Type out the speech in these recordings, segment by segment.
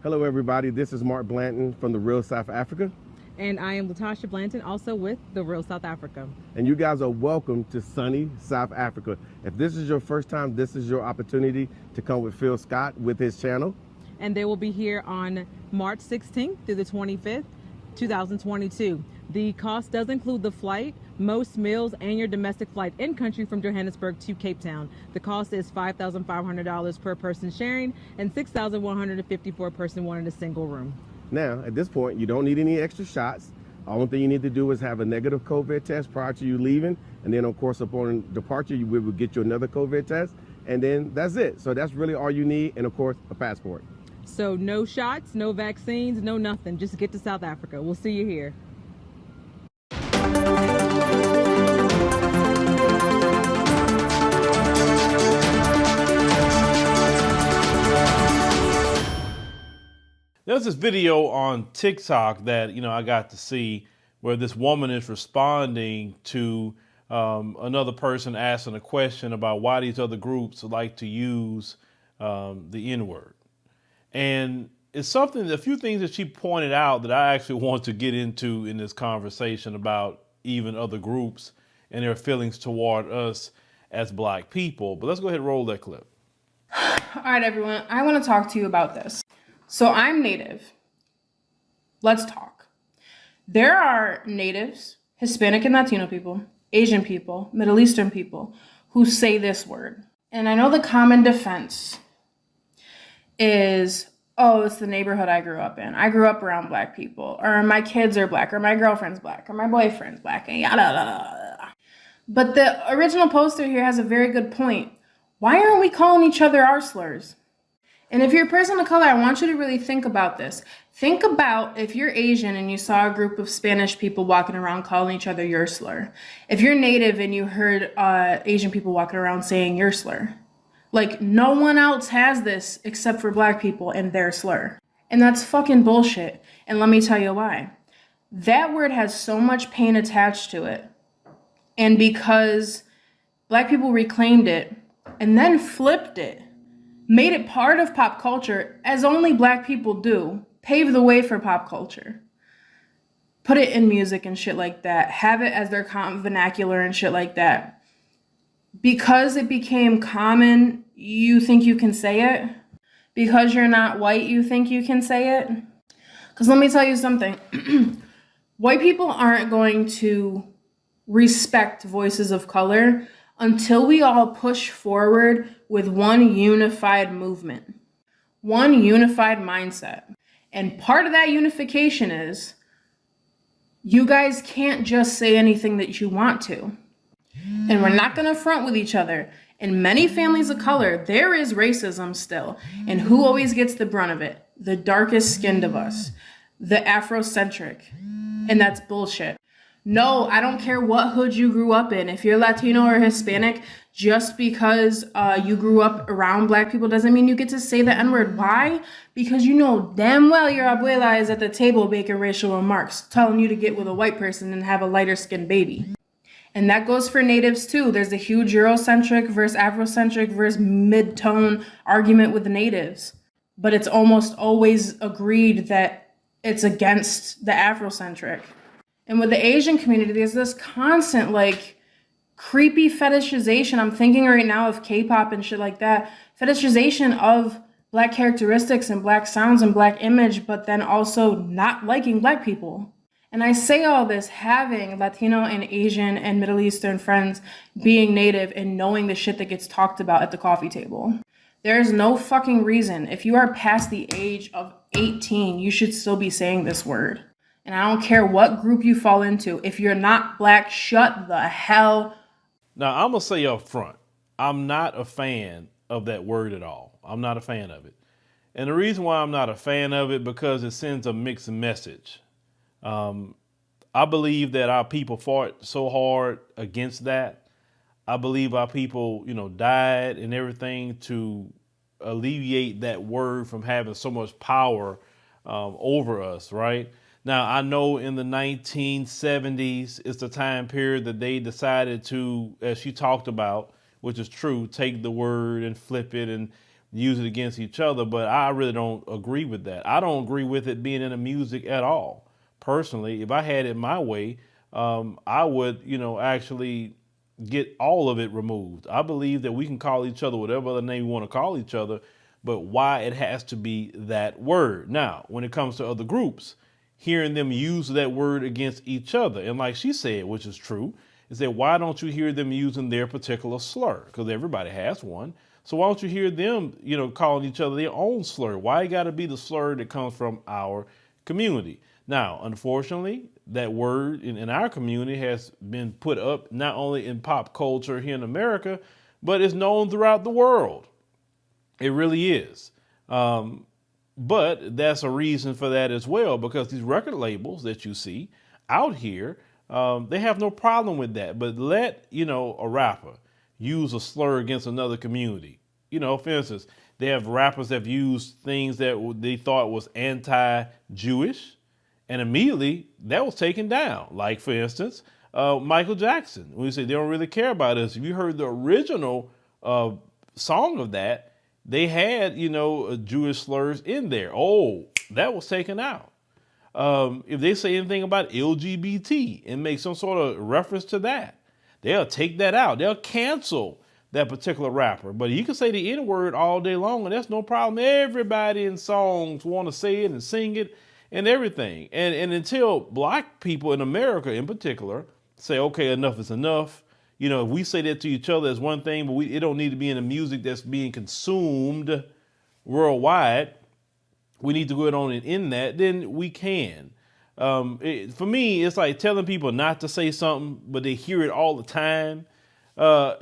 Hello everybody, this is Mark Blanton from the Real South Africa. And I am Latasha Blanton, also with the Real South Africa. And you guys are welcome to sunny South Africa. If this is your first time, this is your opportunity to come with Phil Scott with his channel. And they will be here on March 16th through the 25th, 2022. The cost does include the flight, most meals, and your domestic flight in country from Johannesburg to Cape Town. The cost is $5,500 per person sharing and $6,150 per person wanting a single room. Now, at this point, you don't need any extra shots. Only thing you need to do is have a negative COVID test prior to you leaving. And then, of course, upon departure, we will get you another COVID test. And then that's it. So that's really all you need. And, of course, a passport. So no shots, no vaccines, no nothing. Just get to South Africa. We'll see you here. There's this video on TikTok that, I got to see where this woman is responding to another person asking a question about why these other groups like to use the N-word. And it's a few things that she pointed out that I actually want to get into in this conversation about even other groups and their feelings toward us as Black people. But let's go ahead and roll that clip. All right, everyone, I want to talk to you about this. So I'm Native. Let's talk. There are Natives, Hispanic and Latino people, Asian people, Middle Eastern people who say this word. And I know the common defense is, oh, it's the neighborhood I grew up in. I grew up around Black people, or my kids are Black, or my girlfriend's Black, or my boyfriend's Black, and yada, yada, yada. But the original poster here has a very good point. Why aren't we calling each other our slurs? And if you're a person of color, I want you to really think about this. Think about if you're Asian and you saw a group of Spanish people walking around calling each other your slur. If you're Native and you heard Asian people walking around saying your slur. Like, no one else has this except for Black people and their slur. And that's fucking bullshit. And let me tell you why. That word has so much pain attached to it. And because Black people reclaimed it and then flipped it, made it part of pop culture, as only Black people do, pave the way for pop culture. Put it in music and shit like that. Have it as their vernacular and shit like that. Because it became common, you think you can say it? Because you're not white, you think you can say it? Because let me tell you something. White people aren't going to respect voices of color until we all push forward with one unified movement, one unified mindset. And part of that unification is you guys can't just say anything that you want to. And we're not going to front with each other. In many families of color, there is racism still. And who always gets the brunt of it? The darkest skinned of us, the Afrocentric. And that's bullshit. No, I don't care what hood you grew up in. If you're Latino or Hispanic, just because you grew up around Black people doesn't mean you get to say the N-word. Why? Because you know damn well your abuela is at the table making racial remarks, telling you to get with a white person and have a lighter skinned baby. And that goes for Natives too. There's a huge Eurocentric versus Afrocentric versus mid-tone argument with the Natives. But it's almost always agreed that it's against the Afrocentric. And with the Asian community, there's this constant, like, creepy fetishization. I'm thinking right now of K-pop and shit like that. Fetishization of Black characteristics and Black sounds and Black image, but then also not liking Black people. And I say all this having Latino and Asian and Middle Eastern friends being Native and knowing the shit that gets talked about at the coffee table. There's no fucking reason. If you are past the age of 18, you should still be saying this word. And I don't care what group you fall into. If you're not Black, shut the hell. Now, I'm going to say up front, I'm not a fan of that word at all. I'm not a fan of it. And the reason why I'm not a fan of it, because it sends a mixed message. I believe that our people fought so hard against that. I believe our people, died and everything to alleviate that word from having so much power over us, right? Now, I know in the 1970s, it's the time period that they decided to, as she talked about, which is true, take the word and flip it and use it against each other, but I really don't agree with that. I don't agree with it being in the music at all. Personally, if I had it my way, I would, actually get all of it removed. I believe that we can call each other whatever other name we want to call each other, but why it has to be that word. Now, when it comes to other groups, hearing them use that word against each other, and like she said, which is true, is that why don't you hear them using their particular slur? Because everybody has one. So why don't you hear them, calling each other their own slur? Why it got to be the slur that comes from our community? Now, unfortunately, that word in our community has been put up not only in pop culture here in America, but it's known throughout the world. It really is. But that's a reason for that as well, because these record labels that you see out here, they have no problem with that. But let, a rapper use a slur against another community. For instance, they have rappers that have used things that they thought was anti-Jewish, and immediately that was taken down. Like, for instance, Michael Jackson. When you say they don't really care about us, if you heard the original song of that, they had, Jewish slurs in there. Oh, that was taken out. If they say anything about LGBT and make some sort of reference to that, they'll take that out. They'll cancel that particular rapper. But you can say the N-word all day long, and that's no problem. Everybody in songs want to say it and sing it and everything. And until black people in America in particular say, okay, enough is enough. If we say that to each other as one thing, but it don't need to be in the music that's being consumed worldwide. We need to go on and in that, then we can. For me, it's like telling people not to say something, but they hear it all the time. And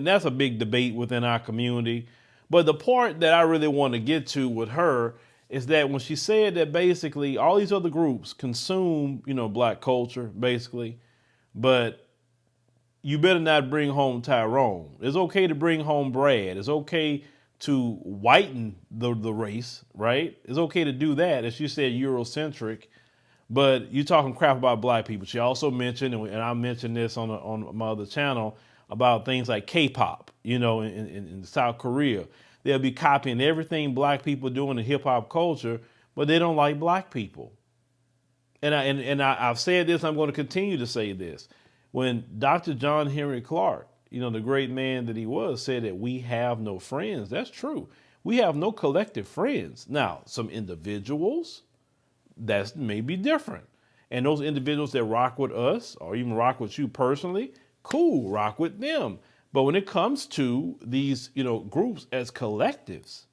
that's a big debate within our community. But the part that I really want to get to with her is that when she said that basically all these other groups consume, black culture, basically, but you better not bring home Tyrone. It's okay to bring home Brad. It's okay to whiten the race, right? It's okay to do that. As she said, Eurocentric, but you're talking crap about black people. She also mentioned, and I mentioned this on my other channel, about things like K-pop, in South Korea. They'll be copying everything black people do in the hip hop culture, but they don't like black people. And I've said this, I'm going to continue to say this. When Dr. John Henry Clark, the great man that he was, said that we have no friends, that's true. We have no collective friends. Now, some individuals, that may be different. And those individuals that rock with us or even rock with you personally, cool, rock with them. But when it comes to these, groups as collectives,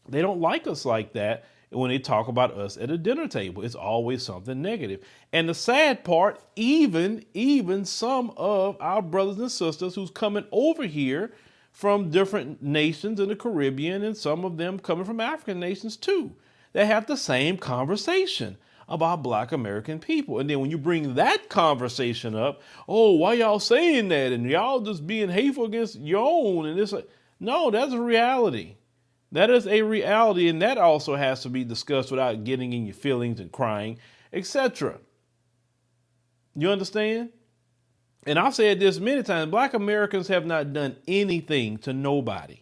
they don't like us like that. When they talk about us at a dinner table, it's always something negative. And the sad part, even some of our brothers and sisters who's coming over here from different nations in the Caribbean, and some of them coming from African nations too, they have the same conversation about black American people. And then when you bring that conversation up, oh, why y'all saying that? And y'all just being hateful against your own. And it's like, no, that's a reality. That is a reality, and that also has to be discussed without getting in your feelings and crying, etc. You understand? And I've said this many times, black Americans have not done anything to nobody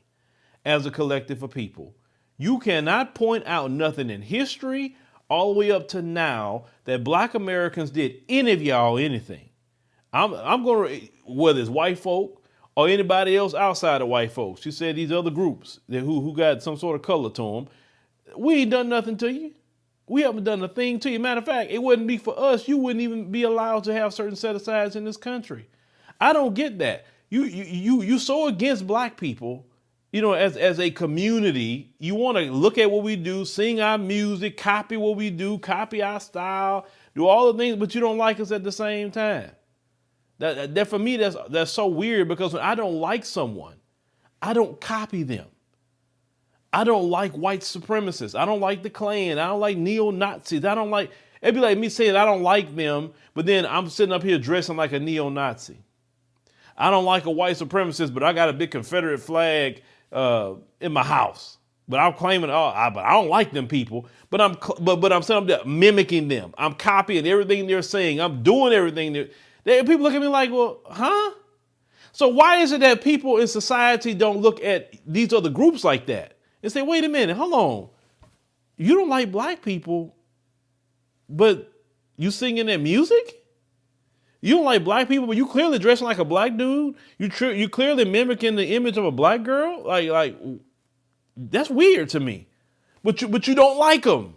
as a collective of people. You cannot point out nothing in history all the way up to now that black Americans did any of y'all anything. I'm going to, whether it's white folk, or anybody else outside of white folks. She said these other groups who got some sort of color to them, we ain't done nothing to you. We haven't done a thing to you. Matter of fact, it wouldn't be for us. You wouldn't even be allowed to have certain set-asides in this country. I don't get that. You so against black people, as a community. You want to look at what we do, sing our music, copy what we do, copy our style, do all the things, but you don't like us at the same time. That for me, that's so weird, because when I don't like someone, I don't copy them. I don't like white supremacists. I don't like the Klan. I don't like neo-Nazis. It'd be like me saying I don't like them, but then I'm sitting up here dressing like a neo-Nazi. I don't like a white supremacist, but I got a big Confederate flag in my house. But I'm claiming, but I don't like them people. But I'm saying I'm there mimicking them. I'm copying everything they're saying. I'm doing everything people look at me like, well, huh? So why is it that people in society don't look at these other groups like that and say, wait a minute, hold on. You don't like black people, but you singing their music? You don't like black people, but you clearly dressing like a black dude. You clearly mimicking the image of a black girl. Like that's weird to me. But you don't like them.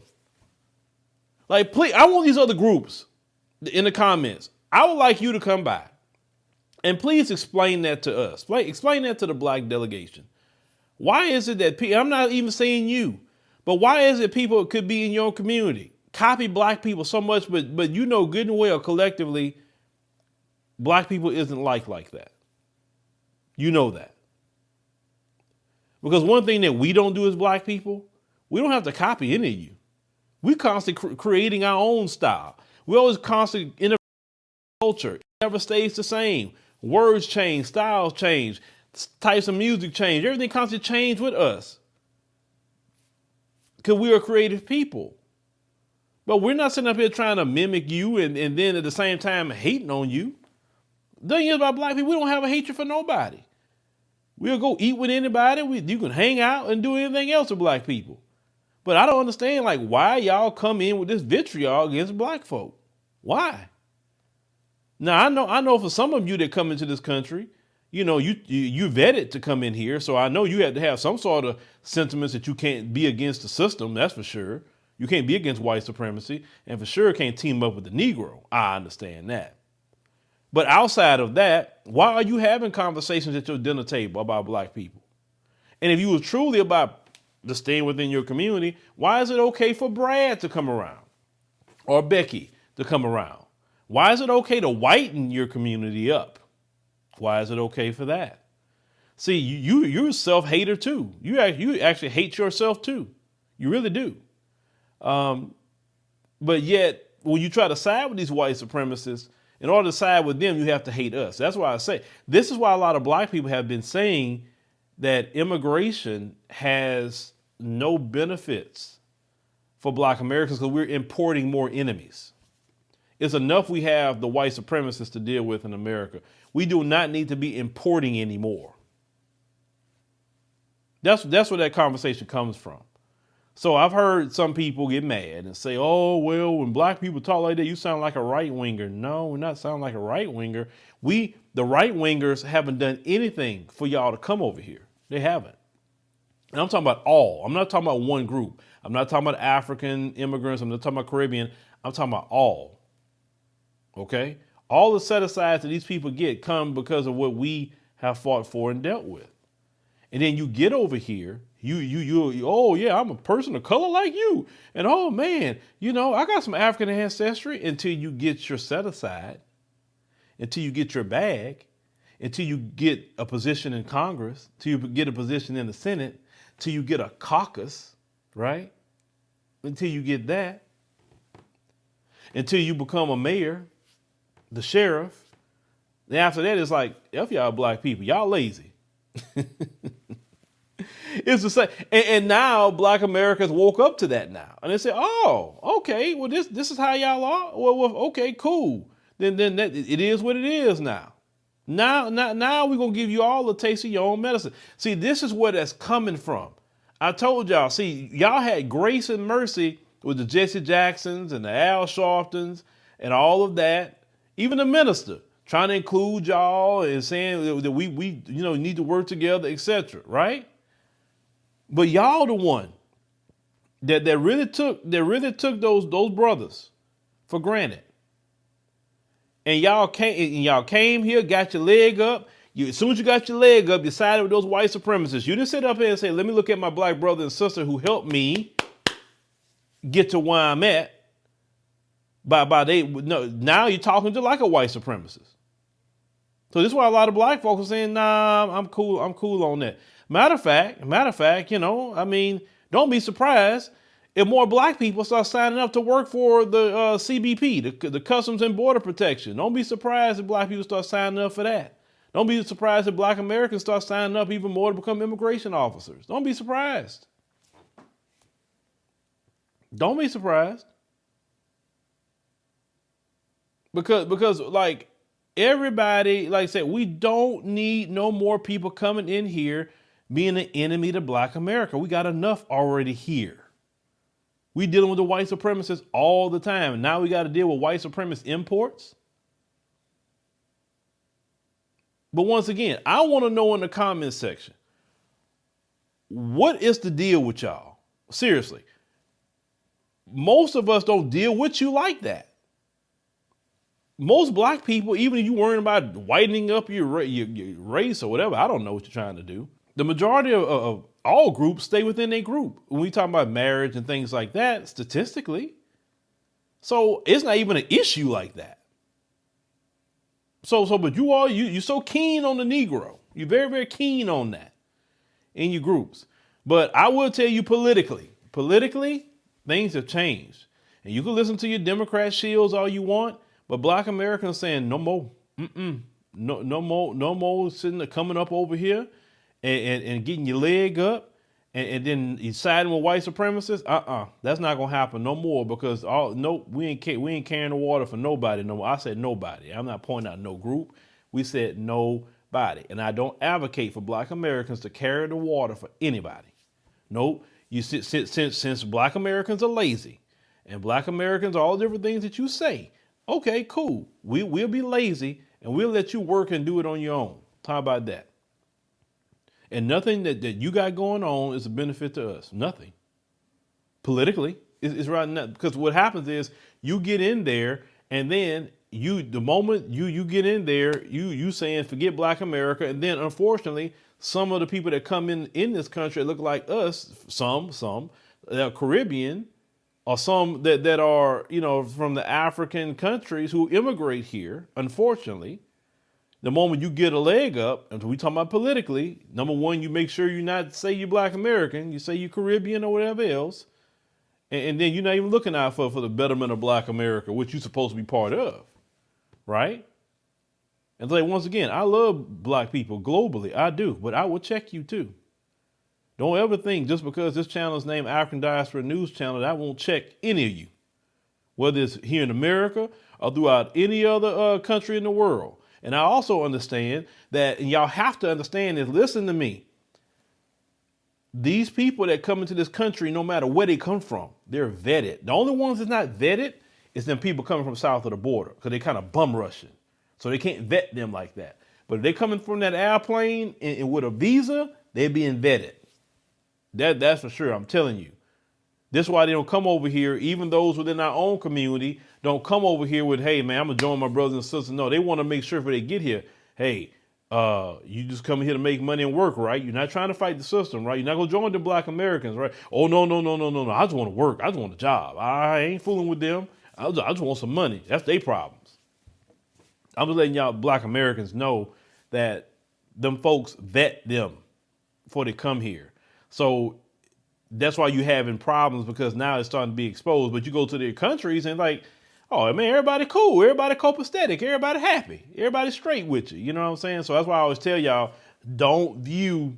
Like, please, I want these other groups in the comments. I would like you to come by and please explain that to us. Explain that to the black delegation. Why is it that I'm not even saying you, but why is it people could be in your community copy black people so much, but you know good and well collectively, black people isn't like that. You know that. Because one thing that we don't do as black people, we don't have to copy any of you. We constantly creating our own style. We always constantly innovate culture. It never stays the same. Words change, styles change, types of music change. Everything constantly change with us. Because we are creative people. But we're not sitting up here trying to mimic you and then at the same time hating on you. The thing is about black people, we don't have a hatred for nobody. We'll go eat with anybody. You can hang out and do anything else with black people. But I don't understand, like, why y'all come in with this vitriol against black folk. Why? Now, I know for some of you that come into this country, you know, you vetted to come in here. So I know you have to have some sort of sentiments that you can't be against the system. That's for sure. You can't be against white supremacy and for sure can't team up with the Negro. I understand that. But outside of that, why are you having conversations at your dinner table about black people? And if you were truly about the staying within your community, why is it okay for Brad to come around or Becky to come around? Why is it okay to whiten your community up? Why is it okay for that? See, you're a self-hater too. You actually hate yourself too. You really do. But yet, when you try to side with these white supremacists, in order to side with them, you have to hate us. That's why I say, this is why a lot of black people have been saying that immigration has no benefits for black Americans because we're importing more enemies. It's enough we have the white supremacists to deal with in America. We do not need to be importing anymore. That's where that conversation comes from. So I've heard some people get mad and say, oh, well, when black people talk like that, you sound like a right winger. No, we're not sounding like a right winger. The right wingers haven't done anything for y'all to come over here. They haven't. And I'm talking about all. I'm not talking about one group. I'm not talking about African immigrants. I'm not talking about Caribbean. I'm talking about all. Okay? All the set-asides that these people get come because of what we have fought for and dealt with. And then you get over here, you oh yeah, I'm a person of color like you. And oh man, you know, I got some African ancestry until you get your set aside, until you get your bag, until you get a position in Congress, till you get a position in the Senate, till you get a caucus, right? Until you get that, until you become a mayor, the sheriff. Then after that, it's like, F y'all black people, y'all lazy. It's the same. And now black Americans woke up to that now. And they say, oh, okay, well, this is how y'all are. Well, okay, cool. Then that, it is what it is now. Now we're going to give you all a taste of your own medicine. See, this is where that's coming from. I told y'all, see, y'all had grace and mercy with the Jesse Jacksons and the Al Sharptons and all of that. Even the minister trying to include y'all and saying that we need to work together, etc. Right? But y'all the one that really took those brothers for granted. And y'all came here, got your leg up. As soon as you got your leg up, you sided with those white supremacists. You didn't sit up here and say, let me look at my black brother and sister who helped me get to where I'm at. Now you're talking to like a white supremacist. So this is why a lot of black folks are saying, nah, I'm cool on that. Matter of fact, you know, I mean, don't be surprised if more black people start signing up to work for the CBP, the Customs and Border Protection. Don't be surprised if black people start signing up for that. Don't be surprised if black Americans start signing up even more to become immigration officers. Don't be surprised. Don't be surprised. Because like, Everybody, like I said, we don't need no more people coming in here being an enemy to Black America. We got enough already here. We dealing with the white supremacists all the time. And now we got to deal with white supremacist imports. But once again, I want to know in the comments section, what is the deal with y'all? Seriously. Most of us don't deal with you like that. Most Black people, even if you're worrying about whitening up your race or whatever, I don't know what you're trying to do. The majority of all groups stay within their group. When we talk about marriage and things like that, statistically. So it's not even an issue like that. But you're so keen on the Negro. You're very, very keen on that in your groups. But I will tell you politically, things have changed. And you can listen to your Democrat shields all you want, but Black Americans saying no more. No more coming up over here and getting your leg up and then you siding with white supremacists. That's not gonna happen no more, because we ain't carrying the water for nobody no more. I said nobody. I'm not pointing out no group. We said nobody. And I don't advocate for Black Americans to carry the water for anybody. Nope. Since Black Americans are lazy and Black Americans are all different things that you say, okay, cool. We'll be lazy and we'll let you work and do it on your own. How about that? And nothing that you got going on is a benefit to us. Nothing. Politically, it's right now. Because what happens is you get in there and then the moment you get in there, you saying forget Black America. And then unfortunately, some of the people that come in this country that look like us, some that are Caribbean, or some that are, from the African countries who immigrate here, unfortunately, the moment you get a leg up, and we talking about politically, number one, you make sure you not say you're Black American, you say you're Caribbean or whatever else, and then you're not even looking out for the betterment of Black America, which you're supposed to be part of, right? And like, once again, I love Black people globally, I do, but I will check you too. Don't ever think just because this channel is named African Diaspora News Channel that I won't check any of you, whether it's here in America or throughout any other country in the world. And I also understand that, and y'all have to understand this, listen to me. These people that come into this country, no matter where they come from, they're vetted. The only ones that's not vetted is them people coming from south of the border, because they kind of bum rushing. So they can't vet them like that. But if they coming from that airplane and with a visa, they're being vetted. That's for sure, I'm telling you. This is why they don't come over here. Even those within our own community don't come over here with, hey, man, I'm going to join my brothers and sisters. No, they want to make sure before they get here, hey, you just come here to make money and work, right? You're not trying to fight the system, right? You're not going to join the Black Americans, right? Oh, no. I just want to work. I just want a job. I ain't fooling with them. I just want some money. That's their problems. I'm just letting y'all Black Americans know that them folks vet them before they come here. So that's why you having problems, because now it's starting to be exposed. But you go to their countries and like, oh man, everybody cool, everybody copacetic, everybody happy, everybody straight with you. You know what I'm saying? So that's why I always tell y'all, don't view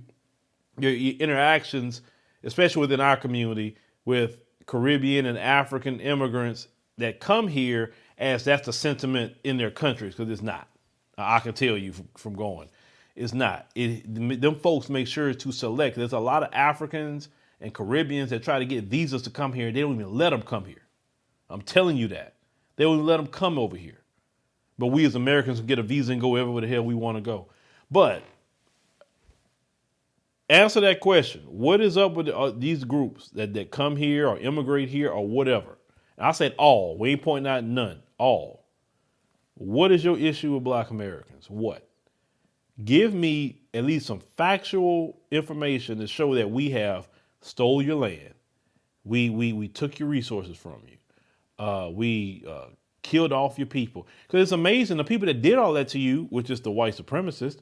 your interactions, especially within our community, with Caribbean and African immigrants that come here as that's the sentiment in their countries, because it's not. I can tell you from going, it's not. Them folks make sure to select. There's a lot of Africans and Caribbeans that try to get visas to come here. They don't even let them come here. I'm telling you that. They won't let them come over here. But we as Americans can get a visa and go everywhere the hell we want to go. But answer that question. What is up with these groups that come here or immigrate here or whatever? And I said all. We ain't pointing out none. All. What is your issue with Black Americans? What? Give me at least some factual information to show that we have stole your land. We took your resources from you. We killed off your people. Because it's amazing, the people that did all that to you, which is the white supremacists,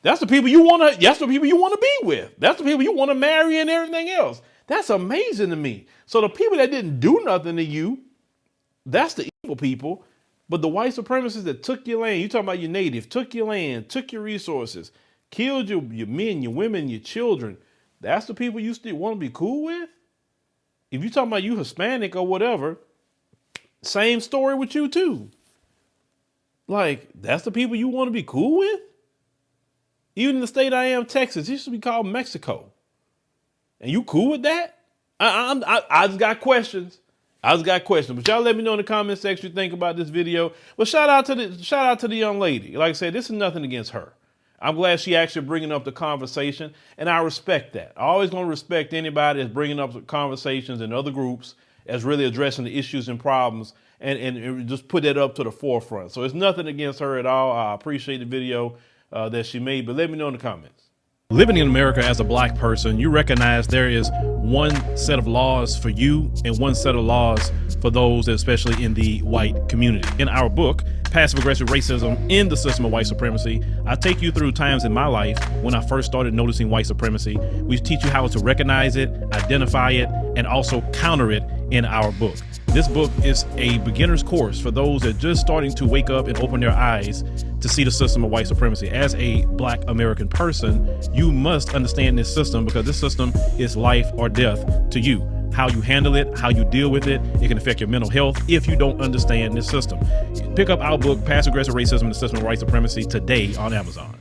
that's the people you want to be with. That's the people you want to marry and everything else. That's amazing to me. So the people that didn't do nothing to you, that's the evil people. But the white supremacists that took your land, you talking about your native, took your land, took your resources, killed your men, your women, your children. That's the people you still want to be cool with? If you talking about you Hispanic or whatever, same story with you too. Like, that's the people you want to be cool with? Even in the state I am, Texas, it used to be called Mexico. And you cool with that? I just got questions. But y'all let me know in the comment section what you think about this video. Well, shout out to the young lady. Like I said, this is nothing against her. I'm glad she actually bringing up the conversation, and I respect that. I always going to respect anybody that's bringing up conversations in other groups as really addressing the issues and problems and just put that up to the forefront. So it's nothing against her at all. I appreciate the video that she made, but let me know in the comments. Living in America as a black person, you recognize there is one set of laws for you and one set of laws for those, especially in the white community. In our book, Passive Aggressive Racism in the System of White Supremacy, I take you through times in my life when I first started noticing white supremacy. We teach you how to recognize it, identify it, and also counter it in our book. This book is a beginner's course for those that are just starting to wake up and open their eyes to see the system of white supremacy. As a black American person, you must understand this system because this system is life or death to you. How you handle it, how you deal with it, it can affect your mental health if you don't understand this system. Pick up our book, Passive Aggressive Racism and the System of White Supremacy, today on Amazon.